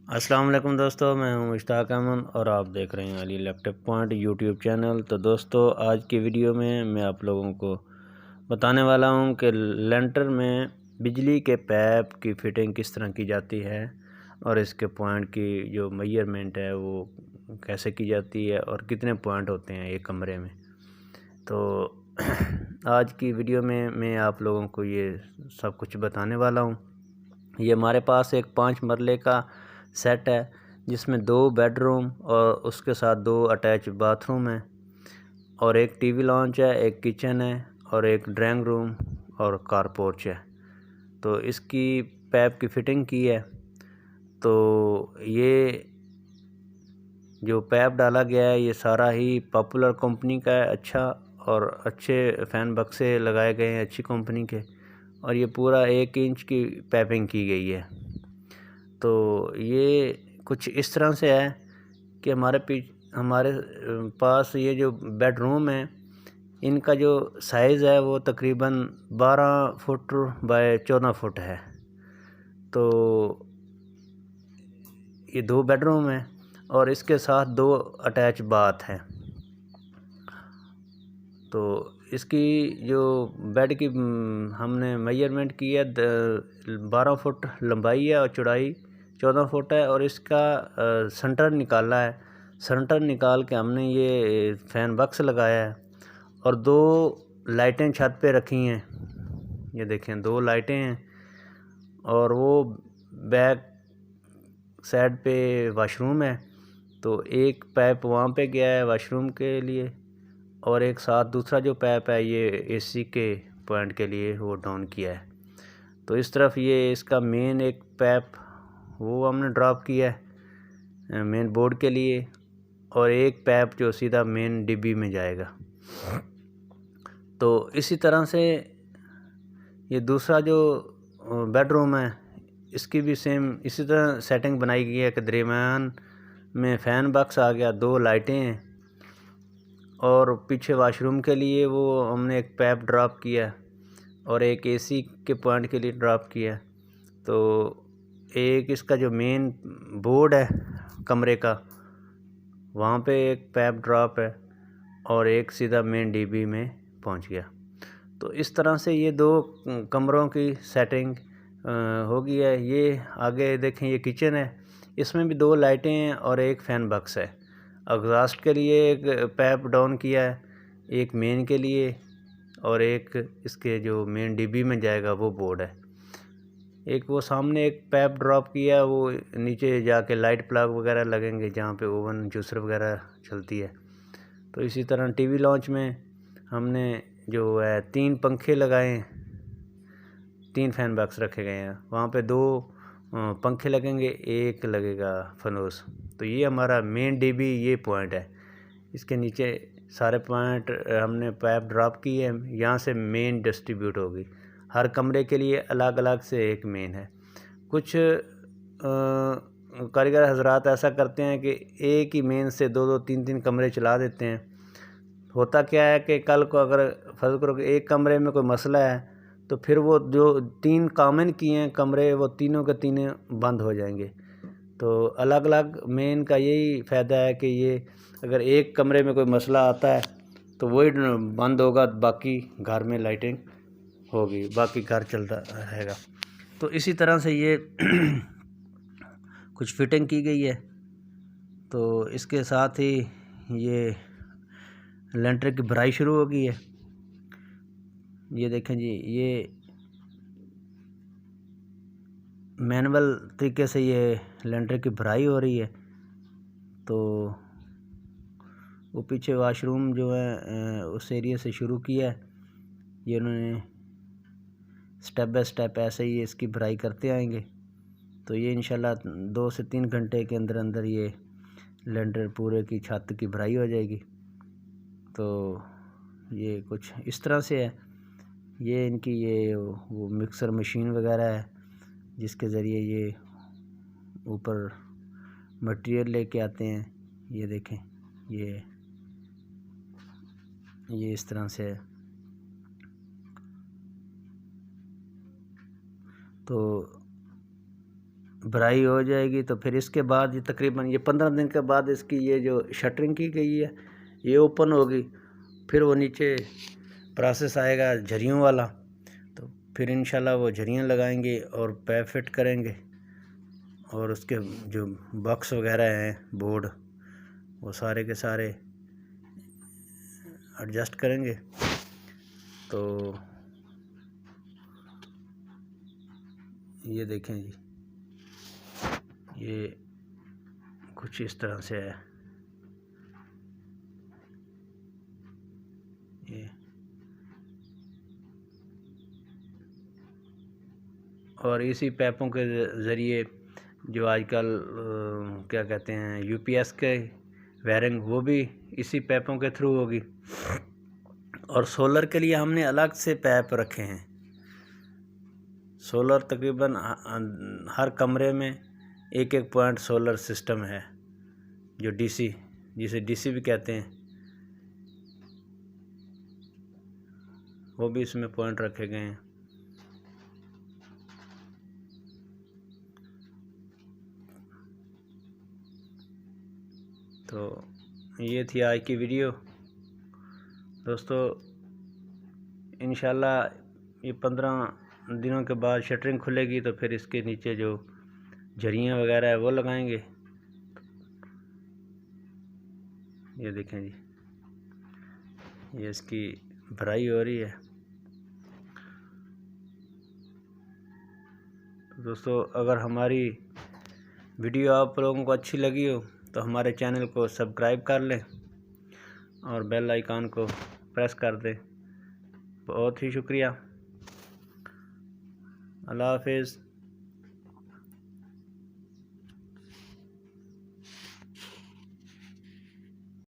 अस्सलाम वालेकुम दोस्तों, मैं हूं मुश्ताक अहमद और आप देख रहे हैं Ali electric point YouTube channel. तो दोस्तों, आज की वीडियो में मैं आप लोगों को बताने वाला हूं कि लेंटर में बिजली के पैप की फ़िटिंग किस तरह की जाती है और इसके पॉइंट की जो मेजरमेंट है वो कैसे की जाती है और कितने पॉइंट होते हैं एक कमरे में। तो आज की वीडियो में मैं आप लोगों को ये सब कुछ बताने वाला हूँ। ये हमारे पास एक 5 मरले का सेट है जिसमें 2 बेडरूम और उसके साथ 2 अटैच बाथरूम हैं और एक टीवी लॉन्च है, एक किचन है और एक ड्राइंग रूम और कार पोर्च है। तो इसकी पैप की फ़िटिंग की है। तो ये जो पैप डाला गया है ये सारा ही पॉपुलर कंपनी का है, अच्छा और अच्छे फ़ैन बक्से लगाए गए हैं अच्छी कंपनी के, और ये पूरा 1 इंच की पैपिंग की गई है। तो ये कुछ इस तरह से है कि हमारे पास ये जो बेडरूम है इनका जो साइज़ है वो तकरीबन 12 फुट बाय 14 फुट है। तो ये 2 बेडरूम है और इसके साथ 2 अटैच बाथ हैं। तो इसकी जो बेड की हमने मेजरमेंट की है 12 फुट लंबाई है और चौड़ाई 14 फुट है, और इसका सेंटर निकाला है। सेंटर निकाल के हमने ये फ़ैन बक्स लगाया है और 2 लाइटें छत पे रखी हैं। ये देखें 2 लाइटें हैं और वो बैक साइड पे वाशरूम है। तो एक पाइप वहाँ पे गया है वाशरूम के लिए और एक साथ दूसरा जो पाइप है ये एसी के पॉइंट के लिए वो डाउन किया है। तो इस तरफ ये इसका मेन एक पाइप वो हमने ड्रॉप किया है मेन बोर्ड के लिए, और एक पाइप जो सीधा मेन डिब्बी में जाएगा। तो इसी तरह से ये दूसरा जो बेडरूम है इसकी भी सेम इसी तरह सेटिंग बनाई गई है कि दरमियान में फ़ैन बक्स आ गया, 2 लाइटें हैं और पीछे वाशरूम के लिए वो हमने एक पाइप ड्रॉप किया और एक एसी के पॉइंट के लिए ड्रॉप किया। तो एक इसका जो मेन बोर्ड है कमरे का वहाँ पे एक पाइप ड्रॉप है और एक सीधा मेन डीबी में पहुँच गया। तो इस तरह से ये 2 कमरों की सेटिंग हो गई है। ये आगे देखें ये किचन है, इसमें भी 2 लाइटें हैं और एक फ़ैन बक्स है। एग्जॉस्ट के लिए एक पाइप डाउन किया है, एक मेन के लिए और एक इसके जो मेन डीबी में जाएगा वो बोर्ड है। एक वो सामने एक पाइप ड्रॉप किया, वो नीचे जाके लाइट प्लग वगैरह लगेंगे जहाँ पे ओवन जूसर वगैरह चलती है। तो इसी तरह टीवी लॉन्च में हमने जो है 3 पंखे लगाए हैं, 3 फ़ैन बॉक्स रखे गए हैं। वहाँ पे 2 पंखे लगेंगे, एक लगेगा फनूस। तो ये हमारा मेन डीबी ये पॉइंट है। इसके नीचे सारे पॉइंट हमने पाइप ड्रॉप किए हैं, यहाँ से मेन डिस्ट्रीब्यूट होगी। हर कमरे के लिए अलग अलग से एक मेन है। कुछ कारीगर हजरात ऐसा करते हैं कि एक ही मेन से 2-2 3-3 कमरे चला देते हैं। होता क्या है कि कल को अगर फर्ज़ करो कि एक कमरे में कोई मसला है तो फिर वो जो 3 कॉमन किए हैं कमरे वो तीनों के तीनों बंद हो जाएंगे। तो अलग अलग मेन का यही फ़ायदा है कि ये अगर एक कमरे में कोई मसला आता है तो वही बंद होगा, बाकी घर में लाइटिंग होगी, बाकी घर चलता रहेगा। तो इसी तरह से ये कुछ फिटिंग की गई है। तो इसके साथ ही ये लेंटर की भराई शुरू हो गई है। ये देखें जी, ये मैनुअल तरीके से ये लेंटर की भराई हो रही है। तो वो पीछे वाशरूम जो है उस एरिया से शुरू किया है। ये उन्होंने स्टेप बाय स्टेप ऐसे ही इसकी भराई करते आएंगे। तो ये इंशाल्लाह 2 से 3 घंटे के अंदर अंदर ये लेंटर पूरे की छत की भराई हो जाएगी। तो ये कुछ इस तरह से है। ये इनकी ये वो मिक्सर मशीन वगैरह है जिसके ज़रिए ये ऊपर मटेरियल लेके आते हैं। ये देखें, ये इस तरह से है। तो भराई हो जाएगी तो फिर इसके बाद ये तकरीबन ये 15 दिन के बाद इसकी ये जो शटरिंग की गई है ये ओपन होगी। फिर वो नीचे प्रोसेस आएगा झरियों वाला, तो फिर इंशाल्लाह वो झरियाँ लगाएंगे और पैप फिट करेंगे और उसके जो बॉक्स वगैरह हैं बोर्ड वो सारे के सारे एडजस्ट करेंगे। तो ये देखें जी, ये कुछ इस तरह से है ये। और इसी पैपों के ज़रिए जो आजकल क्या कहते हैं यूपीएस के वायरिंग वो भी इसी पैपों के थ्रू होगी। और सोलर के लिए हमने अलग से पैप रखे हैं। सोलर तकरीबन हर कमरे में एक एक पॉइंट सोलर सिस्टम है, जो डीसी जिसे डीसी भी कहते हैं, वो भी इसमें पॉइंट रखे गए हैं। तो ये थी आज की वीडियो दोस्तों। इंशाल्लाह ये 15 दिनों के बाद शटरिंग खुलेगी तो फिर इसके नीचे जो झरियाँ वगैरह है वो लगाएंगे। ये देखें जी, ये इसकी भराई हो रही है। तो दोस्तों अगर हमारी वीडियो आप लोगों को अच्छी लगी हो तो हमारे चैनल को सब्सक्राइब कर लें और बेल आइकन को प्रेस कर दें। बहुत ही शुक्रिया। अल्लाह हाफिज़।